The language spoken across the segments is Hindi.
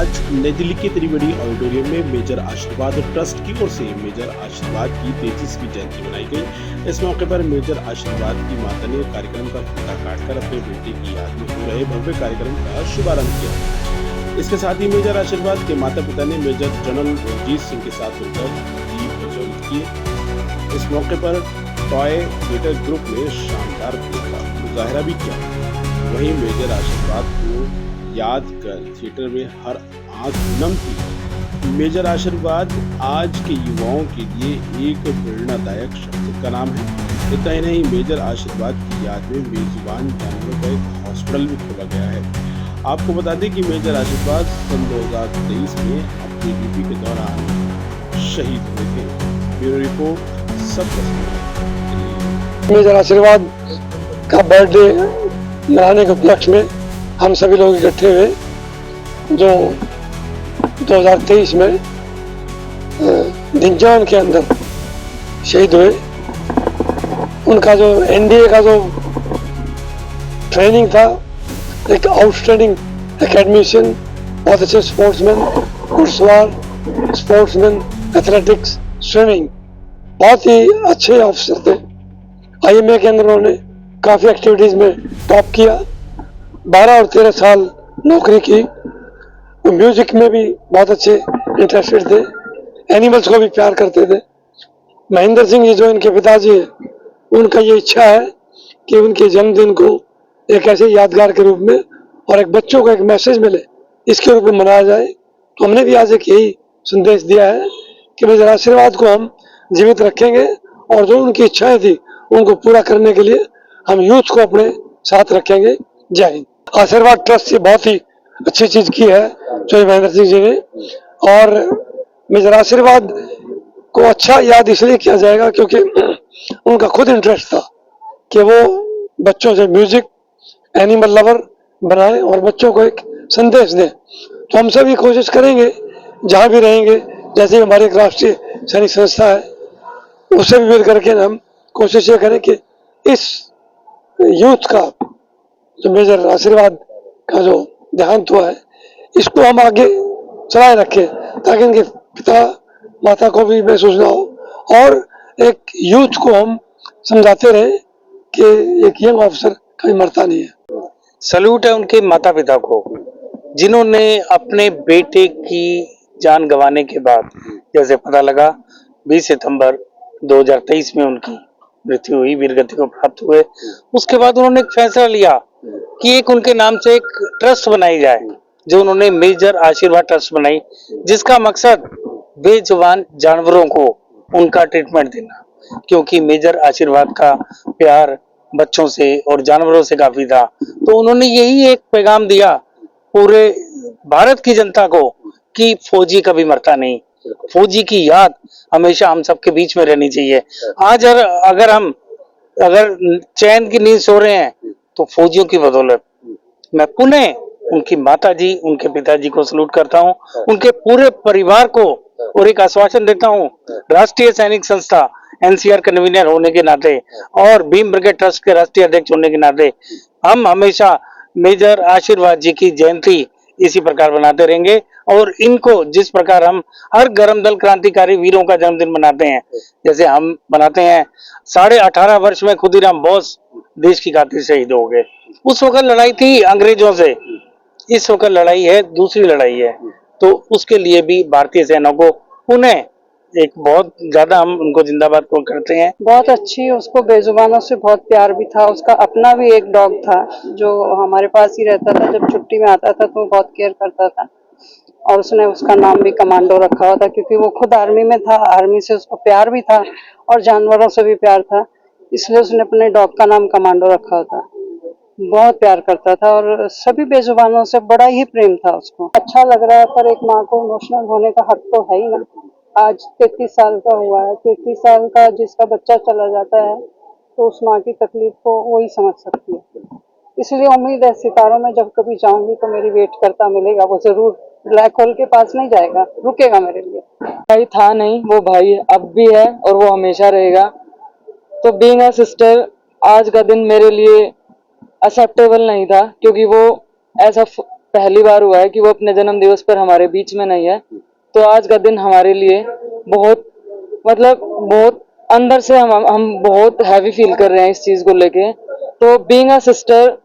आज नई दिल्ली के त्रिवेणी ऑडिटोरियम में मेजर आशीर्वाद ट्रस्ट की ओर से मेजर आशीर्वाद की 33वीं जयंती मनाई गई। इस मौके पर मेजर आशीर्वाद की माता ने कार्यक्रम का फीता काटकर अपने बेटे की याद में हो रहे भव्य कार्यक्रम का शुभारंभ किया। इसके साथ ही मेजर आशीर्वाद के माता पिता ने मेजर जनरल रंजीत सिंह के साथ मिलकर दीप प्रज्वलित किए। इस मौके पर टॉय थिएटर ग्रुप ने शानदार मुजाहरा भी किया। वहीं मेजर आशीर्वाद को याद कर थिएटर में हर आंख नम थी। मेजर आशीर्वाद आज के युवाओं के लिए एक प्रेरणादायक शब्द का नाम है। इतना ही नहीं, मेजर आशीर्वाद की याद में बेजुबान जानवरों का एक हॉस्पिटल भी खोला गया है। आपको बता दें कि मेजर आशीर्वाद सन 2023 में अपनी ड्यूटी के दौरान शहीद हुए थे। ब्यूरो रिपोर्ट सब। मेजर आशीर्वाद का बर्थडे मनाने के उपलक्ष्य में हम सभी लोग इकट्ठे हुए जो 2023 में दिनजान के अंदर शहीद हुए। उनका जो एनडीए का जो ट्रेनिंग था, एक आउटस्टैंडिंग एकेडमिशियन, बहुत अच्छे स्पोर्ट्समैन, घुड़सवार, स्पोर्ट्समैन, एथलेटिक्स, स्विमिंग, बहुत ही अच्छे ऑफिसर थे। आईएमए के अंदर उन्होंने काफ़ी एक्टिविटीज़ में टॉप किया। 12 और 13 साल नौकरी की। वो म्यूजिक में भी बहुत अच्छे इंटरेस्टेड थे, एनिमल्स को भी प्यार करते थे। महेंद्र सिंह जी जो इनके पिताजी हैं, उनका ये इच्छा है कि उनके जन्मदिन को एक ऐसे यादगार के रूप में और एक बच्चों को एक मैसेज मिले, इसके रूप में मनाया जाए। तो हमने भी आज एक यही संदेश दिया है कि मेजर आशीर्वाद को हम जीवित रखेंगे और जो उनकी इच्छाएं थी उनको पूरा करने के लिए हम यूथ को अपने साथ रखेंगे। जय हिंद। आशीर्वाद ट्रस्ट से बहुत ही अच्छी चीज की है जो महेंद्र सिंह जी ने, और मेजर आशीर्वाद को अच्छा याद इसलिए किया जाएगा क्योंकि उनका खुद इंटरेस्ट था कि वो बच्चों से म्यूजिक, एनिमल लवर बनाए और बच्चों को एक संदेश दें। तो हम सभी कोशिश करेंगे जहाँ भी रहेंगे, जैसे हमारी एक राष्ट्रीय सैनिक संस्था है, उससे भी मिल करके हम कोशिश ये करें कि इस यूथ का जो मेजर आशीर्वाद का जो देहांत हुआ है, इसको हम आगे चलाए रखें ताकि इनके पिता माता को भी महसूस ना हो और एक यूथ को हम समझाते रहें कि एक यंग ऑफिसर कभी मरता नहीं है। सल्यूट है उनके माता पिता को, जिन्होंने अपने बेटे की जान गंवाने के बाद, जैसे पता लगा 20 सितंबर 2023 में उनकी मृत्यु हुई, वीरगति को प्राप्त हुए। उसके बाद उन्होंने एक फैसला लिया कि एक उनके नाम से एक ट्रस्ट बनाई जाए, जो उन्होंने मेजर आशीर्वाद ट्रस्ट बनाई, जिसका मकसद बेजुबान जानवरों को उनका ट्रीटमेंट देना, क्योंकि मेजर आशीर्वाद का प्यार बच्चों से और जानवरों से काफी था। तो उन्होंने यही एक पैगाम दिया पूरे भारत की जनता को कि फौजी कभी मरता नहीं, फौजी की याद हमेशा हम सबके बीच में रहनी चाहिए। आज अगर चैन की नींद सो रहे हैं तो फौजियों की बदौलत। मैं पुनः उनकी माताजी, उनके पिताजी को सलूट करता हूं, उनके पूरे परिवार को, और एक आश्वासन देता हूं राष्ट्रीय सैनिक संस्था एनसीआर कन्वीनर होने के नाते और भीम ब्रिगेड ट्रस्ट के राष्ट्रीय अध्यक्ष होने के नाते हम हमेशा मेजर आशीर्वाद जी की जयंती इसी प्रकार बनाते रहेंगे। और इनको जिस प्रकार हम हर गरम दल क्रांतिकारी वीरों का जन्मदिन मनाते हैं, जैसे हम बनाते हैं 18.5 वर्ष में खुदीराम बोस देश की खातिर शहीद हो गए। उस वक्त लड़ाई थी अंग्रेजों से, इस वक्त लड़ाई है, दूसरी लड़ाई है। तो उसके लिए भी भारतीय सेना को पुनः एक बहुत ज्यादा हम उनको जिंदाबाद को करते हैं। बहुत अच्छी, उसको बेजुबानों से बहुत प्यार भी था। उसका अपना भी एक डॉग था जो हमारे पास ही रहता था, जब छुट्टी में आता था तो बहुत केयर करता था। और उसने उसका नाम भी कमांडो रखा हुआ था क्योंकि वो खुद आर्मी में था, आर्मी से उसको प्यार भी था और जानवरों से भी प्यार था, इसलिए उसने अपने डॉग का नाम कमांडो रखा हुआ था। बहुत प्यार करता था और सभी बेजुबानों से बड़ा ही प्रेम था उसको। अच्छा लग रहा है, पर एक माँ को इमोशनल होने का हक तो है ही ना। आज 33 साल का हुआ है, 33 साल का जिसका बच्चा चला जाता है तो उस माँ की तकलीफ को वो ही समझ सकती है। इसलिए उम्मीद है सितारों में जब कभी जाऊंगी तो मेरी वेट करता मिलेगा, वो जरूर ब्लैक होल के पास नहीं जाएगा, रुकेगा मेरे लिए। भाई था नहीं, वो भाई अब भी है और वो हमेशा रहेगा। तो बीइंग अ सिस्टर, आज का दिन मेरे लिए एक्सेप्टेबल नहीं था क्योंकि वो ऐसा पहली बार हुआ है कि वो अपने जन्म दिवस पर हमारे बीच में नहीं है। तो आज का दिन हमारे लिए बहुत बहुत अंदर से हम बहुत हैवी फील कर रहे हैं इस चीज को लेके। तो बीइंग अ सिस्टर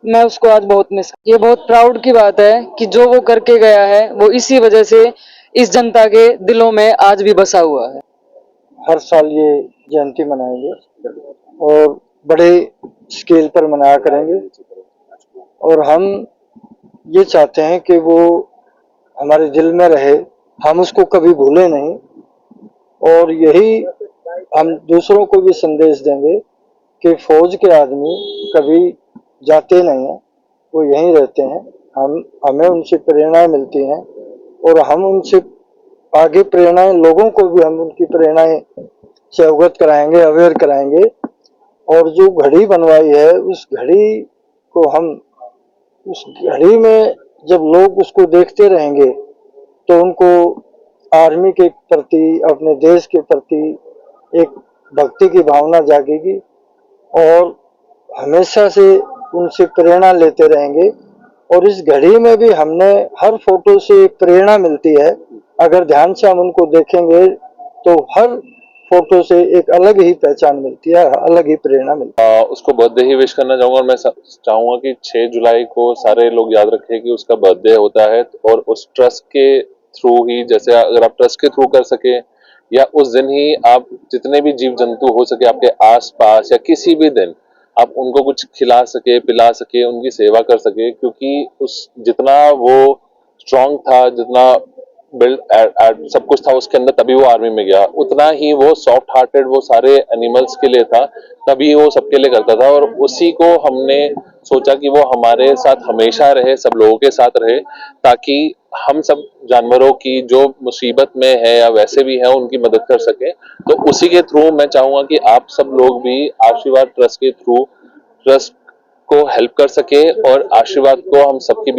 मैं उसको आज बहुत मिस, ये बहुत प्राउड की बात है कि जो वो करके गया है वो इसी वजह से इस जनता के दिलों में आज भी बसा हुआ है। हर साल ये जयंती मनाएंगे और बड़े स्केल पर मनाया करेंगे और हम ये चाहते हैं कि वो हमारे दिल में रहे, हम उसको कभी भूले नहीं। और यही हम दूसरों को भी संदेश देंगे कि फौज के आदमी कभी जाते नहीं हैं, वो यहीं रहते हैं। हमें उनसे प्रेरणाएं मिलती हैं और हम उनसे आगे प्रेरणाएं, लोगों को भी हम उनकी प्रेरणाएं से अवगत कराएंगे, अवेयर कराएंगे। और जो घड़ी बनवाई है उस घड़ी को हम, उस घड़ी में जब लोग उसको देखते रहेंगे तो उनको आर्मी के प्रति, अपने देश के प्रति एक भक्ति की भावना जागेगी और हमेशा से उनसे प्रेरणा लेते रहेंगे। और इस घड़ी में भी हमने हर फोटो से प्रेरणा मिलती है। अगर ध्यान से हम उनको देखेंगे तो हर फोटो से एक अलग ही पहचान मिलती है, अलग ही प्रेरणा मिलती है। उसको बर्थडे ही विश करना चाहूंगा और मैं चाहूंगा कि 6 जुलाई को सारे लोग याद रखें कि उसका बर्थडे होता है और उस ट्रस्ट के थ्रू ही, जैसे अगर आप ट्रस्ट के थ्रू कर सके या उस दिन ही आप जितने भी जीव जंतु हो सके आपके आसपास या किसी भी दिन आप उनको कुछ खिला सके, पिला सके, उनकी सेवा कर सके, क्योंकि उस जितना वो स्ट्रांग था, जितना बिल्ड सब कुछ था उसके अंदर, तभी वो आर्मी में गया। उतना ही वो सॉफ्ट हार्टेड वो सारे एनिमल्स के लिए था, तभी वो सबके लिए करता था। और उसी को हमने सोचा कि वो हमारे साथ हमेशा रहे, सब लोगों के साथ रहे, ताकि हम सब जानवरों की जो मुसीबत में है या वैसे भी है उनकी मदद कर सके। तो उसी के थ्रू मैं चाहूंगा कि आप सब लोग भी आशीर्वाद ट्रस्ट के थ्रू ट्रस्ट को हेल्प कर सके और आशीर्वाद को हम सबके